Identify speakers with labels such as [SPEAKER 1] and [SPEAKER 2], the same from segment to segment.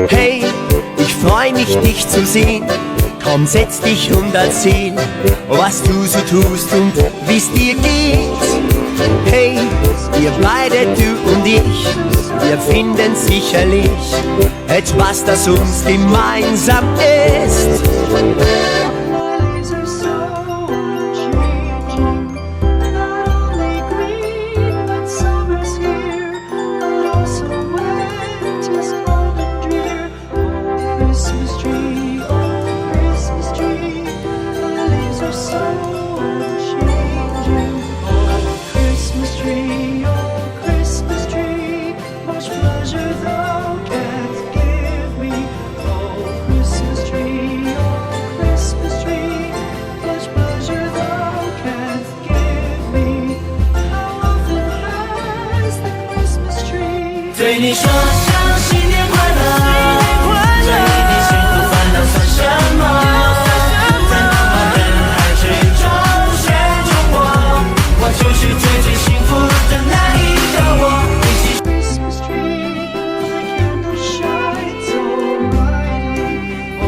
[SPEAKER 1] Hey, ich freu mich, dich zu sehen. Komm, setz dich und erzähl, was du so tust und wie's dir geht. Hey, wir beide, du und ich, wir finden sicherlich etwas, das uns gemeinsam ist.
[SPEAKER 2] 对你说声新年快乐，这一年幸福烦恼算什么？在茫茫人海之中选中我，我就是最最幸福的那一个我。Christmas tree, the candle shines so brightly. Oh,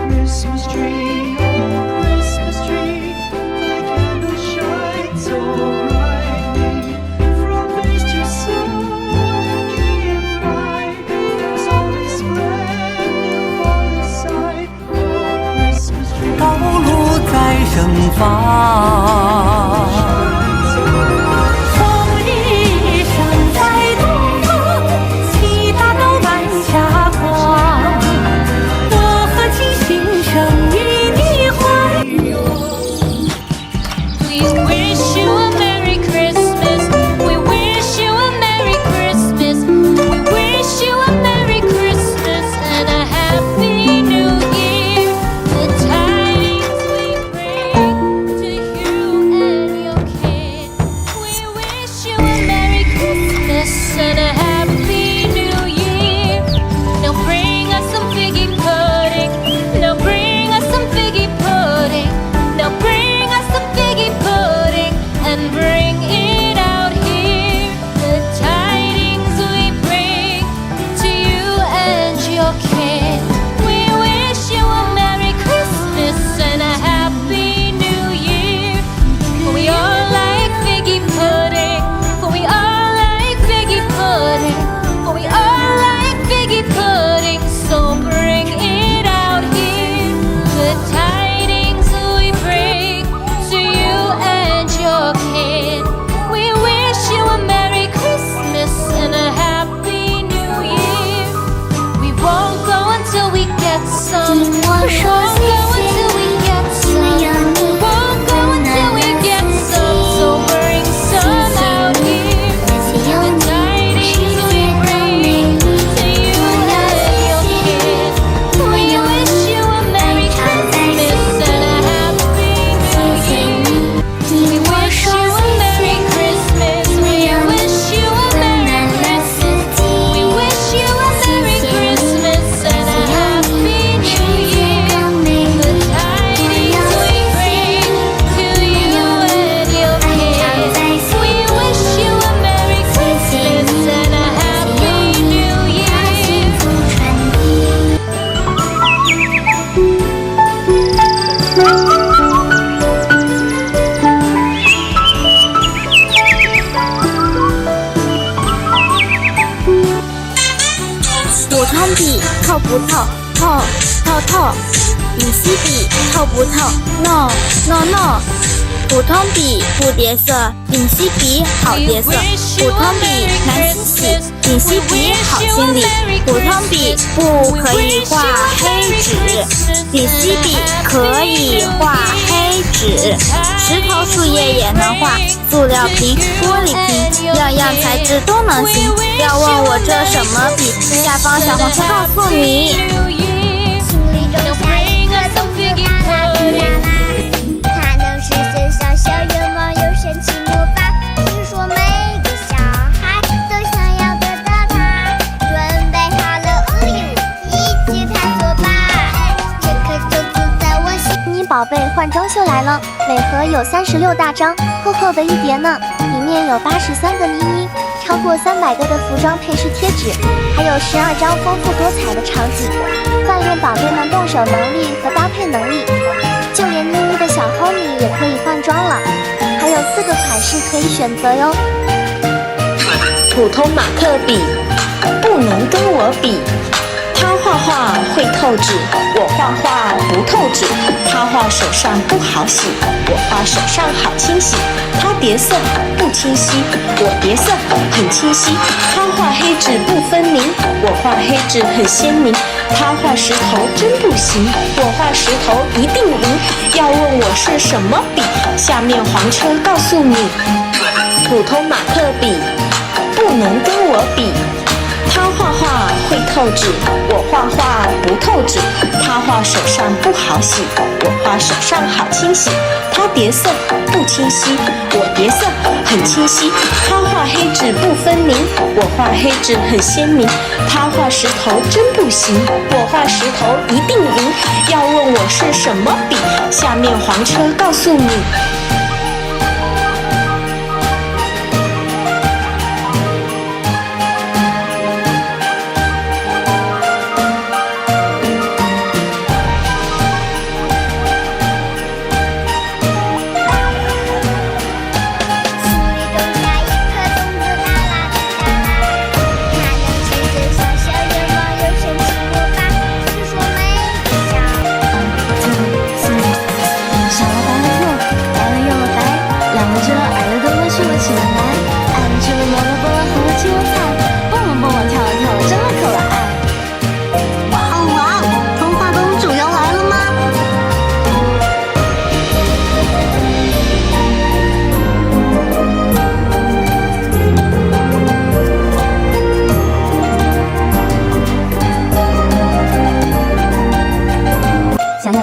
[SPEAKER 2] Christmas tree, oh, Christmas tree, the candle shines so brightly. From base to sun. 道路在盛放，
[SPEAKER 3] 红日升在东方，七大道满霞光。我和齐心声与你欢。We wish you a Merry Christmas. We wish you a Merry Christmas. We wish you a Merry Christmas and a Happy New Year. The tidings we bring to you and your kin. We wish you a Merry Christmas and a Happy New Year. Now bring us some figgy pudding. Now bring us some figgy pudding. Now bring us some figgy pudding and bring it out here. The tidings we bring to you and your kin. We wish you a Merry Christmas and a Happy New Year. For we all like figgy pudding. For we all like figgy pudding. For we all like figgy pudding. So bring it out here. The tidings we bring to you and your kin. We wish you a Merry Christmas and a Happy New Year. We won't go until we get some. We won't go until we get some. We won't go until we get some. So bring some out here. The tidings we bring to you and your kin. We wish you a Merry Christmas and a Happy New Year. We wish you a Merry Christmas. We wish you a Merry Christmas. We wish you a Merry Christmas and a Happy New Year. The tidings we bring to you and your kin. We wish you a Merry Christmas and a Happy New Year.
[SPEAKER 4] 普通笔透不透？透。丙烯笔透不透 ？No。普通笔不叠色，丙烯笔好叠色。普通笔难清洗，丙烯笔好清理。普通笔不可以画黑纸，丙烯笔可以画黑纸。石头树叶也能画，塑料瓶、玻璃瓶，样样材质都能行。要问我这什么笔？下方小黄车告诉你。
[SPEAKER 5] 它能实现小小愿望，有神奇魔法。听说每个小孩都想要得到它，准备好了，一起探索吧。这颗种子在我心。迷你宝贝换装秀来了，每盒有36大张，厚厚的一叠呢，里面有83个妮妮。超过300个的服装配饰贴纸，还有12张丰富多彩的场景，锻炼宝贝们动手能力和搭配能力。就连妮妮的小 homie 也可以换装了，还有4个款式可以选择哟。
[SPEAKER 6] 普通马克笔不能跟我比，他画画会透纸，我画画不透纸。他画手上不好洗，我画手上好清洗。他叠色不清晰，我叠色很清晰。他画黑纸不分明，我画黑纸很鲜明。他画石头真不行，我画石头一定赢。要问我是什么笔，下面黄车告诉你。普通马克笔不能跟我比，他画画会透纸，我画画不透纸。他画手上不好洗，我画手上好清洗。他叠色不清晰，我叠色很清晰。他画黑纸不分明，我画黑纸很鲜明。他画石头真不行，我画石头一定赢。要问我是什么笔，下面黄车告诉你。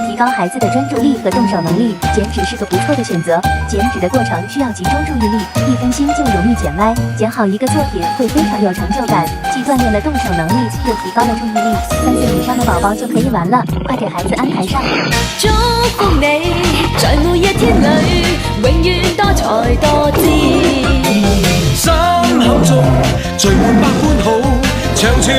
[SPEAKER 7] 提高孩子的专注力和动手能力，剪纸是个不错的选择。剪纸的过程需要集中注意力，一分心就容易剪歪。剪好一个作品会非常有成就感，既锻炼了动手能力，又提高了注意力。3歲以上的寶寶就可以玩了，快給孩子安排上。
[SPEAKER 3] 祝福你，在每一天裏，永遠多才多姿。
[SPEAKER 2] 心口中聚滿百般好，長存